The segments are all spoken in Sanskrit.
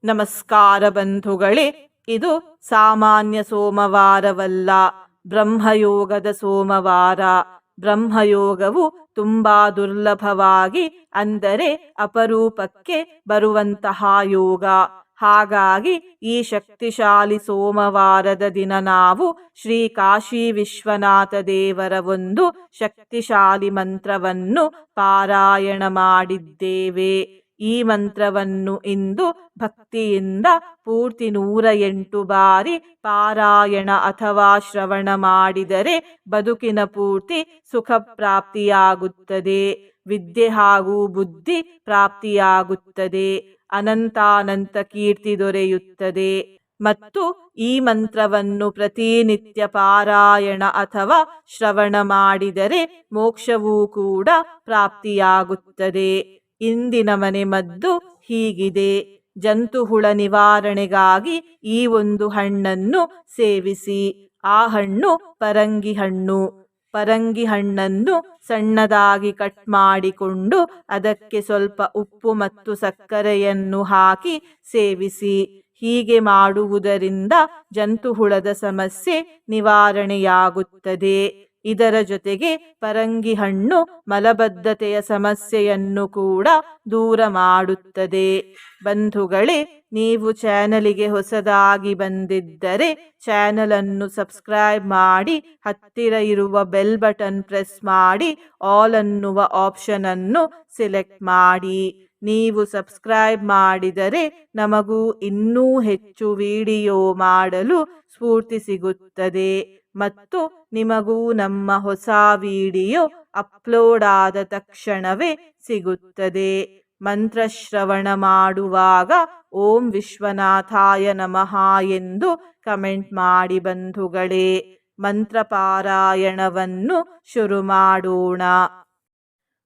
ನಮಸ್ಕಾರ ಬಂಧುಗಳೇ, ಇದು ಸಾಮಾನ್ಯ ಸೋಮವಾರವಲ್ಲ, ಬ್ರಹ್ಮಯೋಗದ ಸೋಮವಾರ. ಬ್ರಹ್ಮಯೋಗವು ತುಂಬಾ ದುರ್ಲಭವಾಗಿ, ಅಂದರೆ ಅಪರೂಪಕ್ಕೆ ಬರುವಂತಹ ಯೋಗ. ಹಾಗಾಗಿ ಈ ಶಕ್ತಿಶಾಲಿ ಸೋಮವಾರದ ದಿನ ನಾವು ಶ್ರೀ ಕಾಶಿ ವಿಶ್ವನಾಥ ದೇವರ ಒಂದು ಶಕ್ತಿಶಾಲಿ ಮಂತ್ರವನ್ನು ಪಾರಾಯಣ ಮಾಡಿದ್ದೇವೆ. ಈ ಮಂತ್ರವನ್ನು ಇಂದು ಭಕ್ತಿಯಿಂದ ಪೂರ್ತಿ 108 ಬಾರಿ ಪಾರಾಯಣ ಅಥವಾ ಶ್ರವಣ ಮಾಡಿದರೆ ಬದುಕಿನ ಪೂರ್ತಿ ಸುಖ ಪ್ರಾಪ್ತಿಯಾಗುತ್ತದೆ, ವಿದ್ಯೆ ಹಾಗೂ ಬುದ್ಧಿ ಪ್ರಾಪ್ತಿಯಾಗುತ್ತದೆ, ಅನಂತಾನಂತ ಕೀರ್ತಿ ದೊರೆಯುತ್ತದೆ. ಮತ್ತು ಈ ಮಂತ್ರವನ್ನು ಪ್ರತಿನಿತ್ಯ ಪಾರಾಯಣ ಅಥವಾ ಶ್ರವಣ ಮಾಡಿದರೆ ಮೋಕ್ಷವೂ ಕೂಡ ಪ್ರಾಪ್ತಿಯಾಗುತ್ತದೆ. ಇಂದಿನ ಮನೆ ಮದ್ದು ಹೀಗಿದೆ: ಜಂತುಹುಳ ನಿವಾರಣೆಗಾಗಿ ಈ ಒಂದು ಹಣ್ಣನ್ನು ಸೇವಿಸಿ. ಆ ಹಣ್ಣು ಪರಂಗಿ ಹಣ್ಣು. ಪರಂಗಿ ಹಣ್ಣನ್ನು ಸಣ್ಣದಾಗಿ ಕಟ್ ಮಾಡಿಕೊಂಡು ಅದಕ್ಕೆ ಸ್ವಲ್ಪ ಉಪ್ಪು ಮತ್ತು ಸಕ್ಕರೆಯನ್ನು ಹಾಕಿ ಸೇವಿಸಿ. ಹೀಗೆ ಮಾಡುವುದರಿಂದ ಜಂತುಹುಳದ ಸಮಸ್ಯೆ ನಿವಾರಣೆಯಾಗುತ್ತದೆ. ಇದರ ಜೊತೆಗೆ ಪರಂಗಿ ಹಣ್ಣು ಮಲಬದ್ಧತೆಯ ಸಮಸ್ಯೆಯನ್ನು ಕೂಡ ದೂರ ಮಾಡುತ್ತದೆ. ಬಂಧುಗಳೇ, ನೀವು ಚಾನಲಿಗೆ ಹೊಸದಾಗಿ ಬಂದಿದ್ದರೆ ಚಾನಲ್ ಅನ್ನು ಸಬ್ಸ್ಕ್ರೈಬ್ ಮಾಡಿ, ಹತ್ತಿರ ಇರುವ ಬೆಲ್ ಬಟನ್ ಪ್ರೆಸ್ ಮಾಡಿ, ಆಲ್ ಅನ್ನುವ ಆಪ್ಷನ್ ಅನ್ನು ಸೆಲೆಕ್ಟ್ ಮಾಡಿ. ನೀವು ಸಬ್ಸ್ಕ್ರೈಬ್ ಮಾಡಿದರೆ ನಮಗೂ ಇನ್ನೂ ಹೆಚ್ಚು ವಿಡಿಯೋ ಮಾಡಲು ಸ್ಫೂರ್ತಿ ಸಿಗುತ್ತದೆ ಮತ್ತು ನಿಮಗೂ ನಮ್ಮ ಹೊಸ ವಿಡಿಯೋ ಅಪ್ಲೋಡ್ ಆದ ತಕ್ಷಣವೇ ಸಿಗುತ್ತದೆ. ಮಂತ್ರಶ್ರವಣ ಮಾಡುವಾಗ ಓಂ ವಿಶ್ವನಾಥಾಯ ನಮಃ ಎಂದು ಕಮೆಂಟ್ ಮಾಡಿ ಬಂಧುಗಳೇ. ಮಂತ್ರಪಾರಾಯಣವನ್ನು ಶುರು ಮಾಡೋಣ.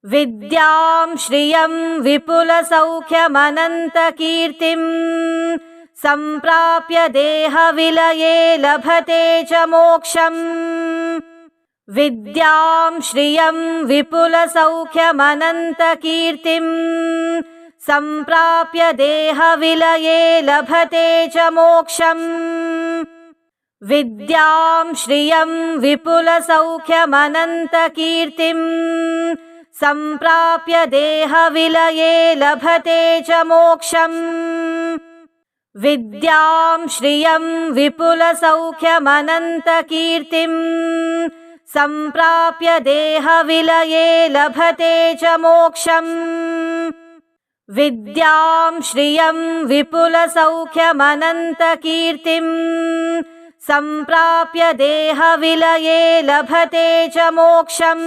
ವಿದ್ಯಾಂ ಶ್ರಿಯಂ ವಿಪುಲ ಸೌಖ್ಯಮನಂತ ಕೀರ್ತಿಂ ಸಂಪ್ರಾಪ್ಯ ದೇಹ ವಿಲಯೇ ಲಭತೆ ಚ ಮೋಕ್ಷಂ. ವಿದ್ಯಾಂ ಶ್ರಿಯಂ ವಿಪುಲ ಸೌಖ್ಯಮನಂತ ಕೀರ್ತಿಂ ಸಂಪ್ರಾಪ್ಯ ದೇಹ ವಿಲಯೇ ಲಭತೆ ಚ ಮೋಕ್ಷಂ. ವಿದ್ಯಾಂ ಶ್ರಿಯಂ ವಿಪುಲ ಸೌಖ್ಯಮನಂತ ಕೀರ್ತಿಂ ಸಂಪ್ರಾಪ್ಯ ದೇಹ ವಿಲಯೇ ಲಭತೆ ಚ ಮೋಕ್ಷಂ. ವಿದ್ಯಾಂ ಶ್ರಿಯಂ ವಿಪುಲ ಸೌಖ್ಯಮನಂತ ಕೀರ್ತಿಂ ಸಂಪ್ರಾಪ್ಯ ದೇಹ ವಿಲಯೇ ಲಭತೆ ಚ ಮೋಕ್ಷಂ. ವಿದ್ಯಾಂ ಶ್ರಿಯಂ ವಿಪುಲ ಸೌಖ್ಯಮನಂತ ಕೀರ್ತಿಂ ಸಂಪ್ರಾಪ್ಯ ದೇಹ ವಿಲಯೇ ಲಭತೆ ಚ ಮೋಕ್ಷಂ.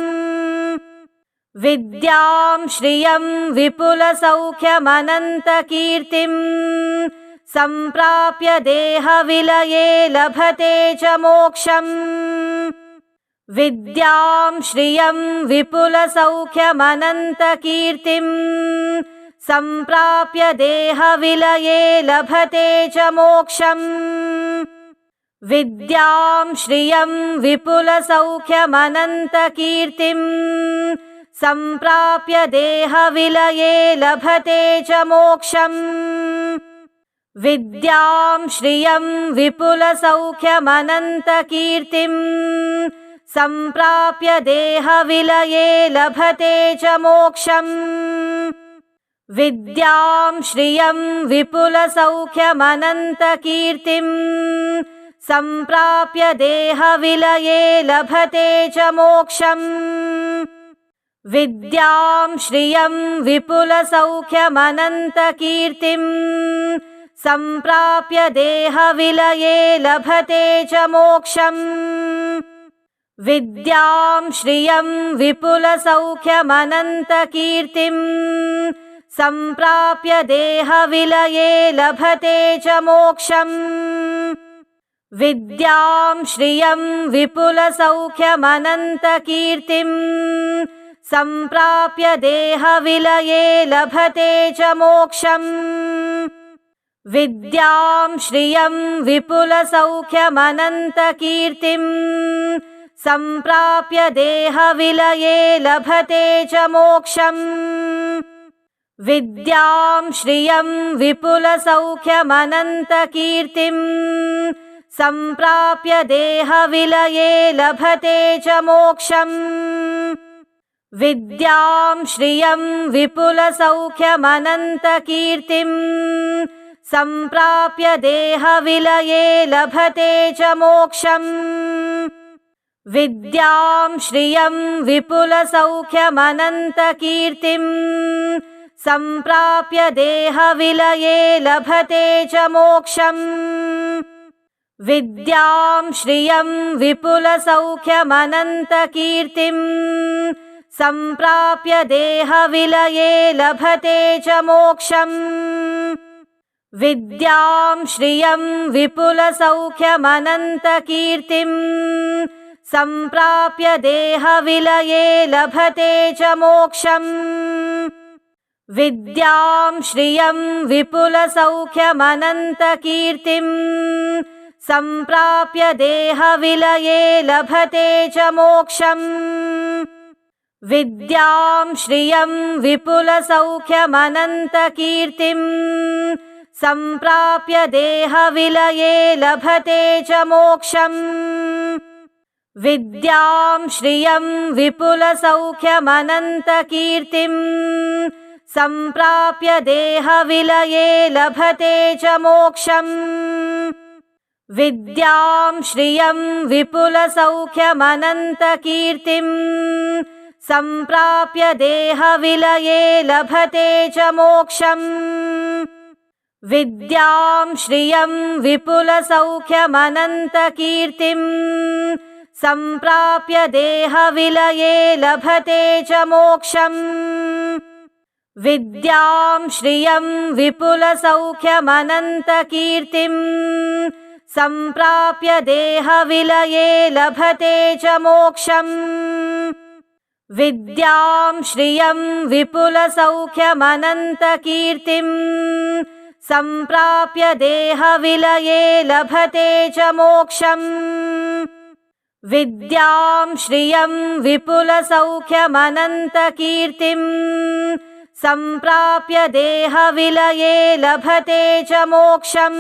ವಿದ್ಯಾಂ ಶ್ರಿಯಂ ವಿಪುಲ ಸೌಖ್ಯಮನಂತ ಕೀರ್ತಿಂ ಸಂಪ್ರಾಪ್ಯ ದೇಹ ವಿಲಯೇ ಲಭತೆ ಚ ಮೋಕ್ಷಂ. ವಿದ್ಯಾಂ ಶ್ರಿಯಂ ವಿಪುಲ ಸೌಖ್ಯಮನಂತ ಕೀರ್ತಿಂ ಸಂಪ್ರಾಪ್ಯ ದೇಹ ವಿಲಯೇ ಲಭತೆ ಚ ಮೋಕ್ಷಂ. ವಿದ್ಯಾಂ ಶ್ರಿಯಂ ವಿಪುಲ ಸೌಖ್ಯಮನಂತ ಕೀರ್ತಿಂ ಸಂಪ್ರಾಪ್ಯ ದೇಹ ವಿಲಯೇ ಲಭತೆ ಚ ಮೋಕ್ಷಂ. ವಿದ್ಯಾಂ ಶ್ರಿಯಂ ವಿಪುಲ ಸೌಖ್ಯಮನಂತ ಕೀರ್ತಿಂ ಸಂಪ್ರಾಪ್ಯ ದೇಹ ವಿಲಯೇ ಲಭತೆ ಚ ಮೋಕ್ಷಂ. ವಿದ್ಯಾಂ ಶ್ರಿಯಂ ವಿಪುಲ ಸೌಖ್ಯಮನಂತ ಕೀರ್ತಿಂ ಸಂಪ್ರಾಪ್ಯ ದೇಹ ವಿಲಯೇ ಲಭತೆ ಚ ಮೋಕ್ಷಂ. ವಿದ್ಯಾಂ ಶ್ರಿಯಂ ವಿಪುಲ ಸೌಖ್ಯಮನಂತ ಕೀರ್ತಿಂ ಸಂಪ್ರಾಪ್ಯ ದೇಹ ವಿಲಯೇ ಲಭತೆ ಚ ಮೋಕ್ಷಂ. ವಿದ್ಯಾಂ ಶ್ರಿಯಂ ವಿಪುಲ ಸೌಖ್ಯಮನಂತ ಕೀರ್ತಿಂ ಸಂಪ್ರಾಪ್ಯ ದೇಹ ವಿಲಯೇ ಲಭತೆ ಚ ಮೋಕ್ಷಂ. ವಿದ್ಯಾಂ ಶ್ರಿಯಂ ವಿಪುಲ ಸೌಖ್ಯಮನಂತ ಕೀರ್ತಿಂ ಸಂಪ್ರಾಪ್ಯ ದೇಹ ವಿಲಯೇ ಲಭತೆ ಚ ಮೋಕ್ಷಂ. ವಿದ್ಯಾಂ ಶ್ರಿಯಂ ವಿಪುಲ ಸೌಖ್ಯಮನಂತ ಕೀರ್ತಿಂ ಸಂಪ್ರಾಪ್ಯ ದೇಹ ವಿಲಯೇ ಲಭತೆ ಚ ಮೋಕ್ಷಂ. विद्यां श्रियं विपुलसौख्यमनन्तकीर्तिं सम्प्राप्य देहविलये लभते च मोक्षम् विद्यां श्रियं विपुलसौख्यमनन्तकीर्तिं सम्प्राप्य देहविलये लभते च मोक्षम् विद्यां श्रियं विपुलसौख्यमनन्तकीर्तिं सम्प्राप्य देहविलये लभते च मोक्षम् विद्यां श्रियं विपुलसौख्यमनन्तकीर्तिं सम्प्राप्य देहविलये लभते च मोक्षम् विद्यां श्रियं विपुलसौख्यमनन्तकीर्तिं सम्प्राप्य देहविलये लभते च मोक्षम् विद्यां श्रियं विपुलसौख्यमनन्तकीर्तिं सम्प्राप्य देहविलये लभते च मोक्षम् विद्यां श्रियं विपुलसौख्यमनन्तकीर्तिं सम्प्राप्य देहविलये लभते च मोक्षम् विद्यां श्रियं विपुलसौख्यमनन्तकीर्तिं सम्प्राप्य देहविलये लभते च मोक्षम् विद्यां श्रियं विपुलसौख्यमनन्तकीर्तिं सम्प्राप्य देहविलये लभते च मोक्षम् विद्यां श्रियं विपुलसौख्यमनन्तकीर्तिं सम्प्राप्य देहविलये लभते च मोक्षम् विद्यां श्रियं विपुलसौख्यमनन्तकीर्तिं सम्प्राप्य देहविलये लभते च मोक्षम् विद्यां श्रियं विपुलसौख्यमनन्तकीर्तिं सम्प्राप्य देहविलये लभते च मोक्षम् विद्यां श्रियं विपुलसौख्यमनन्तकीर्तिं सम्प्राप्य देहविलये लभते च मोक्षम्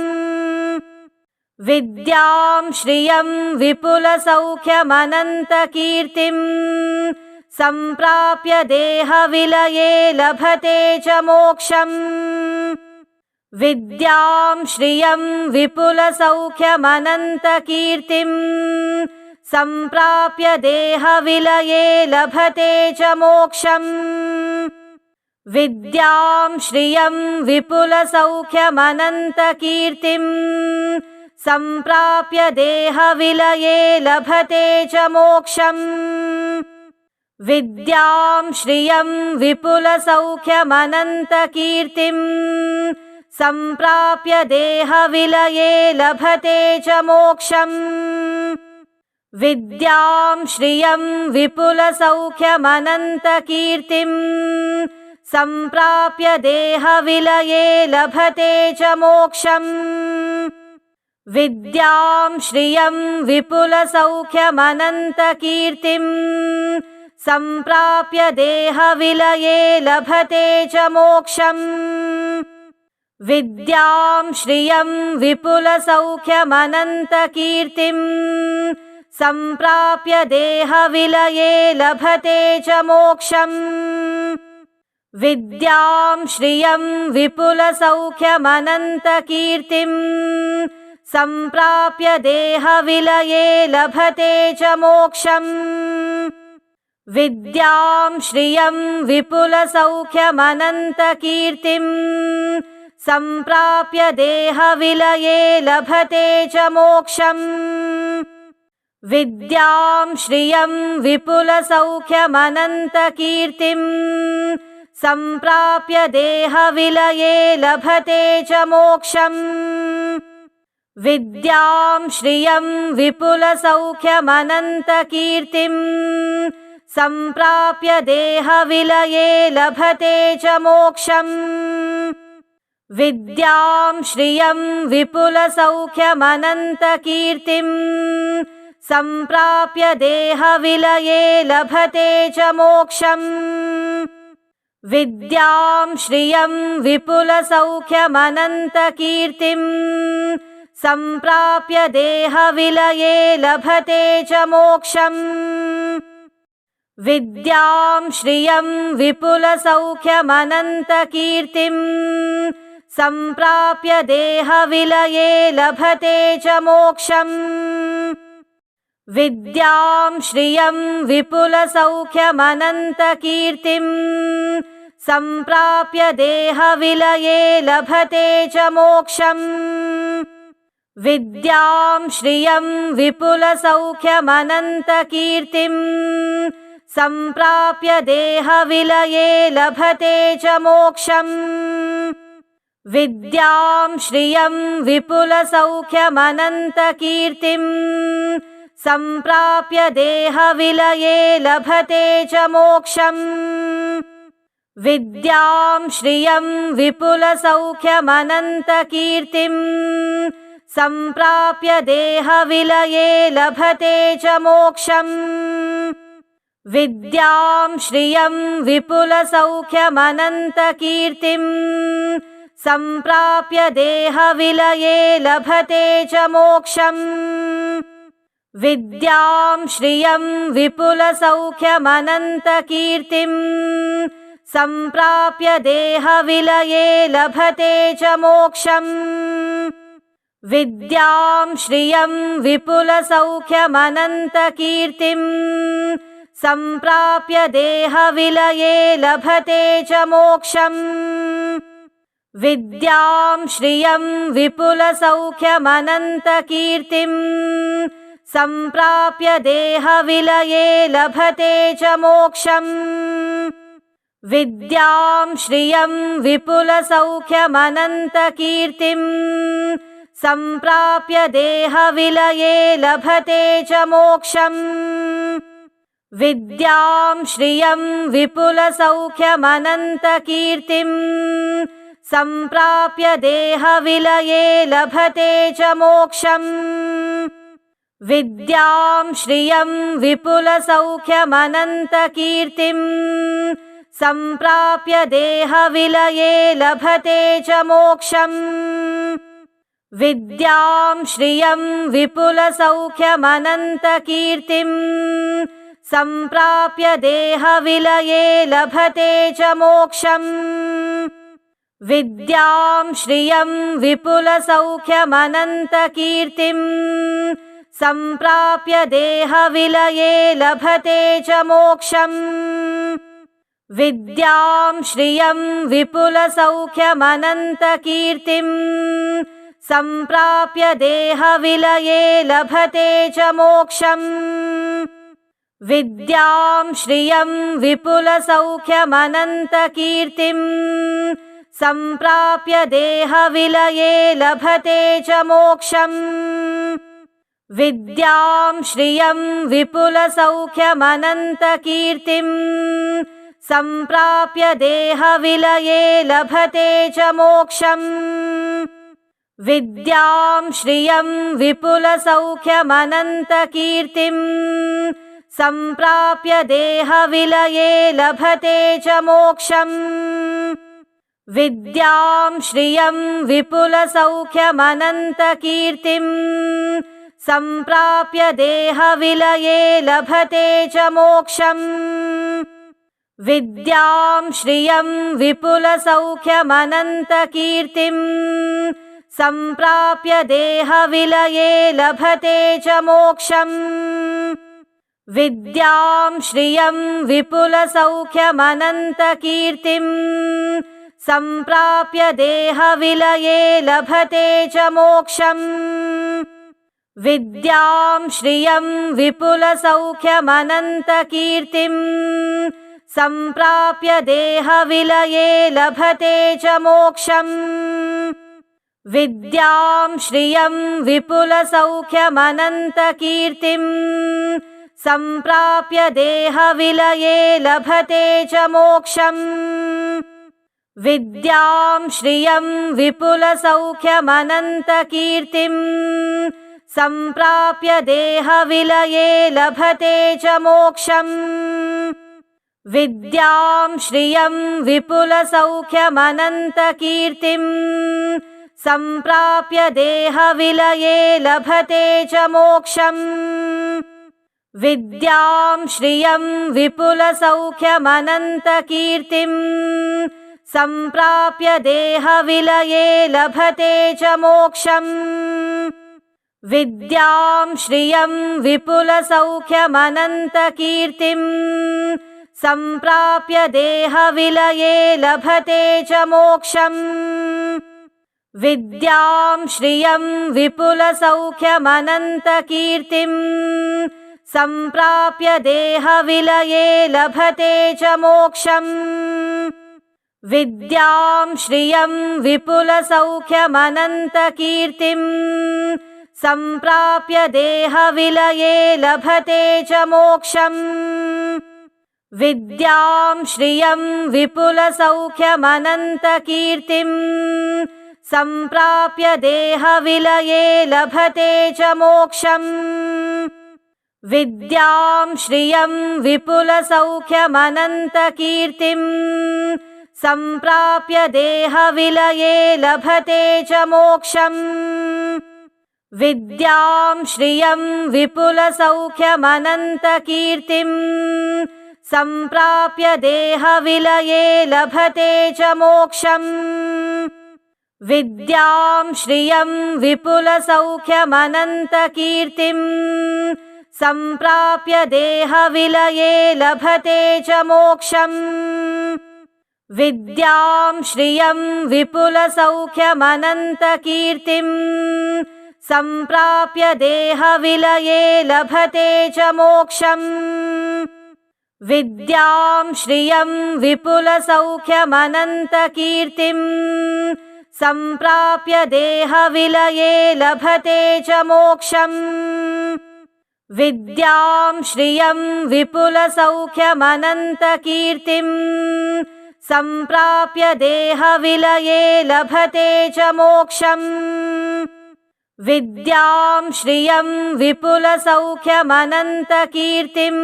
विद्यां श्रियं विपुलसौख्यमनन्तकीर्तिं सम्प्राप्य देहविलये लभते च मोक्षम् विद्यां श्रियं विपुलसौख्यमनन्तकीर्तिं सम्प्राप्य देहविलये लभते च मोक्षम् विद्यां श्रियं विपुलसौख्यमनन्तकीर्तिं सम्प्राप्य देहविलये लभते च मोक्षम् विद्यां श्रियं विपुलसौख्यमनन्तकीर्तिं सम्प्राप्य देहविलये लभते च मोक्षम् विद्यां श्रियं विपुलसौख्यमनन्तकीर्तिं सम्प्राप्य देहविलये लभते च मोक्षम् विद्यां श्रियं विपुलसौख्यमनन्तकीर्तिं सम्प्राप्य देहविलये लभते च मोक्षम् विद्यां श्रियं विपुलसौख्यमनन्तकीर्तिं सम्प्राप्य देहविलये लभते च मोक्षम् विद्यां श्रियं विपुलसौख्यमनन्तकीर्तिं सम्प्राप्य देहविलये लभते च मोक्षम् विद्यां श्रियं विपुलसौख्यमनन्तकीर्तिं सम्प्राप्य देहविलये लभते च मोक्षम् विद्यां श्रियं विपुलसौख्यमनन्तकीर्तिं सम्प्राप्य देहविलये लभते च मोक्षम् विद्यां श्रियं विपुलसौख्यमनन्तकीर्तिं सम्प्राप्य देहविलये लभते च मोक्षम् विद्यां श्रियं विपुलसौख्यमनन्तकीर्तिं सम्प्राप्य देहविलये लभते च मोक्षम् विद्यां श्रियं विपुलसौख्यमनन्तकीर्तिं सम्प्राप्य देहविलये लभते च मोक्षम् विद्यां श्रियं विपुलसौख्यमनन्तकीर्तिं सम्प्राप्य देहविलये लभते च मोक्षम् विद्यां श्रियं विपुलसौख्यमनन्तकीर्तिं सम्प्राप्य देहविलये लभते च मोक्षम् विद्यां श्रियं विपुलसौख्यमनन्तकीर्तिं सम्प्राप्य देहविलये लभते च मोक्षम् विद्यां श्रियं विपुलसौख्यमनन्तकीर्तिं सम्प्राप्य देहविलये लभते च मोक्षम् विद्यां श्रियं विपुलसौख्यमनन्तकीर्तिं सम्प्राप्य देहविलये लभते च मोक्षम् विद्यां श्रियं विपुलसौख्यमनन्तकीर्तिं सम्प्राप्य देहविलये लभते च मोक्षम् विद्यां श्रियं विपुलसौख्यमनन्तकीर्तिं सम्प्राप्य देहविलये लभते च मोक्षम् विद्यां श्रियं विपुलसौख्यमनन्तकीर्तिं सम्प्राप्य देहविलये लभते च मोक्षम् विद्यां श्रियं विपुलसौख्यमनन्तकीर्तिं सम्प्राप्य देहविलये लभते च मोक्षम् विद्यां श्रियं विपुलसौख्यमनन्तकीर्तिं सम्प्राप्य देहविलये लभते च मोक्षम् विद्यां श्रियं विपुलसौख्यमनन्तकीर्तिं सम्प्राप्य देहविलये लभते च मोक्षम् विद्यां श्रियं विपुलसौख्यमनन्तकीर्तिं सम्प्राप्य देहविलये लभते च मोक्षम् विद्यां श्रियं विपुलसौख्यमनन्तकीर्तिं सम्प्राप्य देहविलये लभते च मोक्षम् विद्यां श्रियं विपुलसौख्यमनन्तकीर्तिं सम्प्राप्य देहविलये लभते च मोक्षम् विद्यां श्रियं विपुलसौख्यमनन्तकीर्तिं सम्प्राप्य देहविलये लभते च मोक्षम् विद्यां श्रियं विपुलसौख्यमनन्तकीर्तिं सम्प्राप्य देहविलये लभते च मोक्षम् विद्यां श्रियं विपुलसौख्यमनन्तकीर्तिं सम्प्राप्य देहविलये लभते च मोक्षम् विद्यां श्रियं विपुलसौख्यमनन्तकीर्तिं सम्प्राप्य देहविलये लभते च मोक्षम् विद्यां श्रियं विपुलसौख्यमनन्तकीर्तिं सम्प्राप्य देहविलये लभते च मोक्षम् विद्यां श्रियं विपुलसौख्यमनन्तकीर्तिं सम्प्राप्य देहविलये लभते च मोक्षम् विद्यां श्रियं विपुलसौख्यमनन्तकीर्तिं सम्प्राप्य देहविलये लभते च मोक्षम् विद्यां श्रियं विपुलसौख्यमनन्तकीर्तिं सम्प्राप्य देहविलये लभते च मोक्षम् विद्यां श्रियं विपुलसौख्यमनन्तकीर्तिं सम्प्राप्य देहविलये लभते च मोक्षम् विद्यां श्रियं विपुलसौख्यमनन्तकीर्तिं सम्प्राप्य देहविलये लभते च मोक्षम् विद्यां श्रियं विपुलसौख्यमनन्तकीर्तिं सम्प्राप्य देहविलये लभते च मोक्षम् विद्यां श्रियं विपुलसौख्यमनन्तकीर्तिं सम्प्राप्य देहविलये लभते च मोक्षम् विद्यां श्रियं विपुलसौख्यमनन्तकीर्तिं सम्प्राप्य देहविलये लभते च मोक्षम् विद्यां श्रियं विपुलसौख्यमनन्तकीर्तिं सम्प्राप्य देहविलये लभते च मोक्षम् विद्यां श्रियं विपुलसौख्यमनन्तकीर्तिं सम्प्राप्य देहविलये लभते च मोक्षम् विद्यां श्रियं विपुलसौख्यमनन्तकीर्तिं सम्प्राप्य देहविलये लभते च मोक्षम् विद्यां श्रियं विपुलसौख्यमनन्तकीर्तिं सम्प्राप्य देहविलये लभते च मोक्षम् विद्यां श्रियं विपुलसौख्यमनन्तकीर्तिं सम्प्राप्य देहविलये लभते च मोक्षम् विद्यां श्रियं विपुलसौख्यमनन्तकीर्तिं सम्प्राप्य देहविलये लभते च मोक्षम् विद्यां श्रियं विपुलसौख्यमनन्तकीर्तिं सम्प्राप्य देहविलये लभते च मोक्षम् विद्यां श्रियं विपुलसौख्यमनन्तकीर्तिं सम्प्राप्य देहविलये लभते च मोक्षम् विद्यां श्रियं विपुलसौख्यमनन्तकीर्तिं सम्प्राप्य देहविलये लभते च मोक्षम् विद्यां श्रियं विपुलसौख्यमनन्तकीर्तिं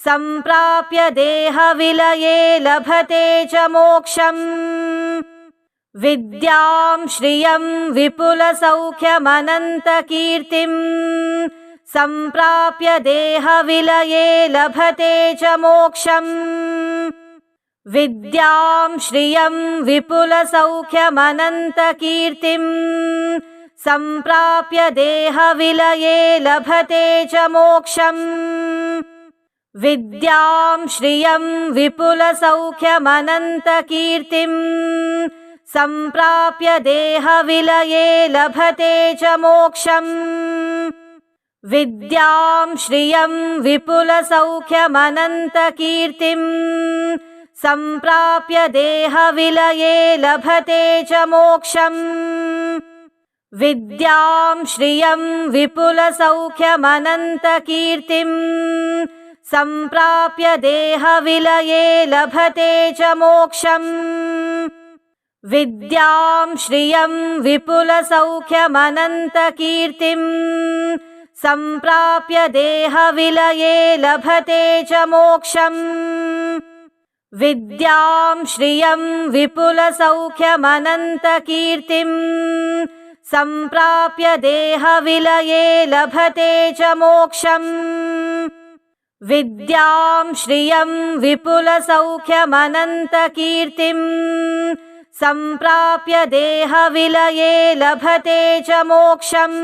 सम्प्राप्य देहविलये लभते च मोक्षम् विद्यां श्रियं विपुलसौख्यमनन्तकीर्तिं सम्प्राप्य देहविलये लभते च मोक्षम् विद्यां श्रियं विपुलसौख्यमनन्तकीर्तिं सम्प्राप्य देहविलये लभते च मोक्षम् विद्यां श्रियं विपुलसौख्यमनन्तकीर्तिं सम्प्राप्य देहविलये लभते च मोक्षम् विद्यां श्रियं विपुलसौख्यमनन्तकीर्तिं सम्प्राप्य देहविलये लभते च मोक्षम् विद्यां श्रियं विपुलसौख्यमनन्तकीर्तिं सम्प्राप्य देहविलये लभते च मोक्षम् विद्यां श्रियं विपुलसौख्यमनन्तकीर्तिं सम्प्राप्य देहविलये लभते च मोक्षम् विद्यां श्रियं विपुलसौख्यमनन्तकीर्तिं सम्प्राप्य देहविलये लभते च मोक्षम् विद्यां श्रियं विपुलसौख्यमनन्तकीर्तिं सम्प्राप्य देहविलये लभते च मोक्षम्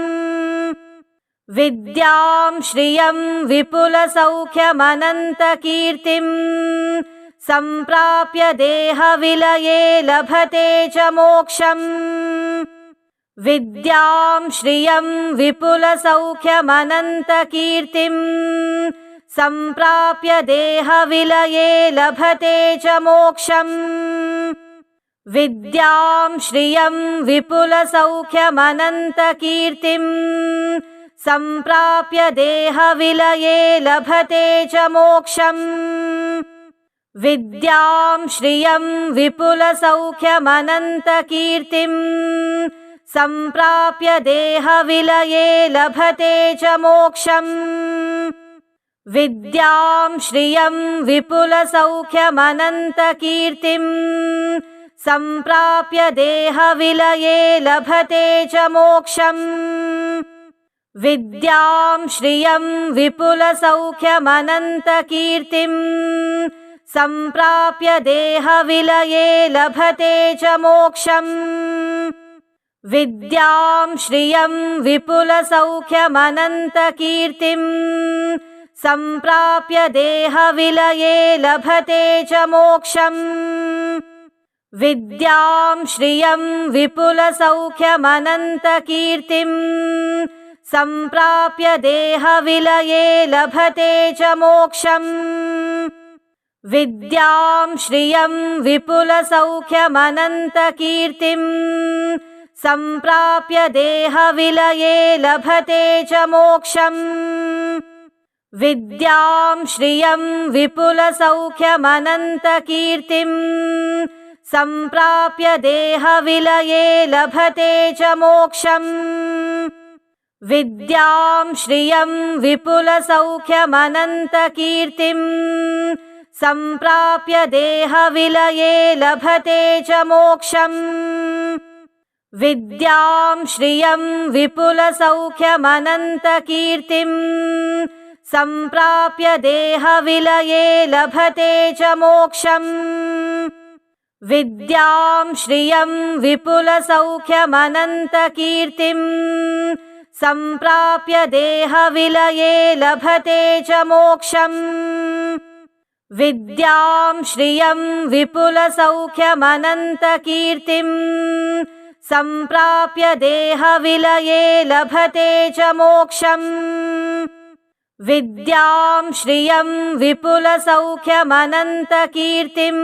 विद्यां श्रियं विपुलसौख्यमनन्तकीर्तिं सम्प्राप्य देहविलये लभते च मोक्षम् विद्यां श्रियं विपुलसौख्यमनन्तकीर्तिं सम्प्राप्य देहविलये लभते च मोक्षम् विद्यां श्रियं विपुलसौख्यमनन्तकीर्तिं सम्प्राप्य देहविलये लभते च मोक्षम् विद्यां श्रियं विपुलसौख्यमनन्तकीर्तिं सम्प्राप्य देहविलये लभते च मोक्षम् विद्यां श्रियं विपुलसौख्यमनन्तकीर्तिं सम्प्राप्य देहविलये लभते च मोक्षम् विद्यां श्रियं विपुलसौख्यमनन्तकीर्तिं सम्प्राप्य देहविलये लभते च मोक्षम् विद्यां श्रियं विपुलसौख्यमनन्तकीर्तिं सम्प्राप्य देहविलये लभते च मोक्षम् विद्यां श्रियं विपुलसौख्यमनन्तकीर्तिं सम्प्राप्य देहविलये लभते च मोक्षम् विद्यां श्रियं विपुलसौख्यमनन्तकीर्तिं सम्प्राप्य देहविलये लभते च मोक्षम् विद्यां श्रियं विपुलसौख्यमनन्तकीर्तिं सम्प्राप्य देहविलये लभते च मोक्षम् विद्यां श्रियं विपुलसौख्यमनन्तकीर्तिं सम्प्राप्य देहविलये लभते च मोक्षम् विद्यां श्रियं विपुलसौख्यमनन्तकीर्तिं सम्प्राप्य देहविलये लभते च मोक्षम् विद्यां श्रियं विपुलसौख्यमनन्तकीर्तिं सम्प्राप्य देहविलये लभते च मोक्षम् विद्यां श्रियं विपुलसौख्यमनन्तकीर्तिं सम्प्राप्य देहविलये लभते च मोक्षम् विद्यां श्रियं विपुलसौख्यमनन्तकीर्तिं सम्प्राप्य देहविलये लभते च मोक्षम् विद्यां श्रियं विपुलसौख्यमनन्तकीर्तिं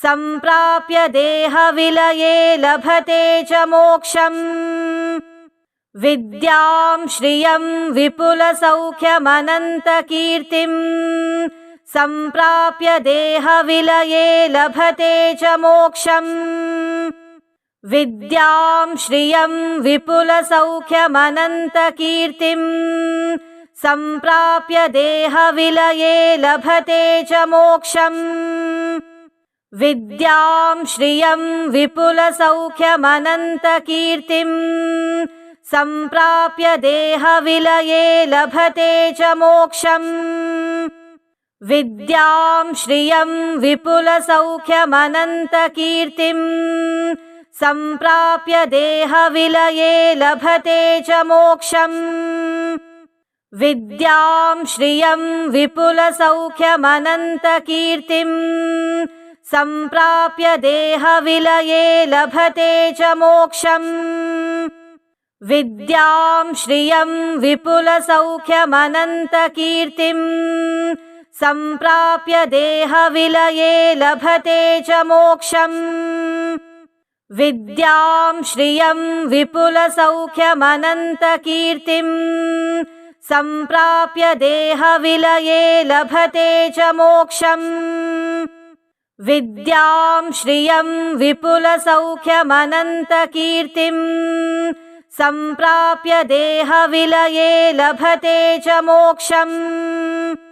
सम्प्राप्य देहविलये लभते च मोक्षम् विद्यां श्रियं विपुलसौख्यमनन्तकीर्तिं सम्प्राप्य देहविलये लभते च मोक्षम् विद्यां श्रियं विपुलसौख्यमनन्तकीर्तिं सम्प्राप्य देहविलये लभते च मोक्षम् विद्यां श्रियं विपुलसौख्यमनन्तकीर्तिं सम्प्राप्य देहविलये लभते च मोक्षम् विद्यां श्रियं विपुलसौख्यमनन्तकीर्तिं सम्प्राप्य देहविलये लभते च मोक्षम् विद्यां श्रियं विपुलसौख्यमनन्तकीर्तिं सम्प्राप्य देहविलये लभते च मोक्षम् विद्यां श्रियं विपुलसौख्यमनन्तकीर्तिं सम्प्राप्य देहविलये लभते च मोक्षम् विद्यां श्रियं विपुलसौख्यमनन्तकीर्तिं सम्प्राप्य देहविलये लभते च मोक्षम् विद्यां श्रियं विपुलसौख्यमनन्तकीर्तिं सम्प्राप्य देहविलये लभते च मोक्षम् विद्यां श्रियं विपुलसौख्यमनन्तकीर्तिं सम्प्राप्य देहविलये लभते च मोक्षम्।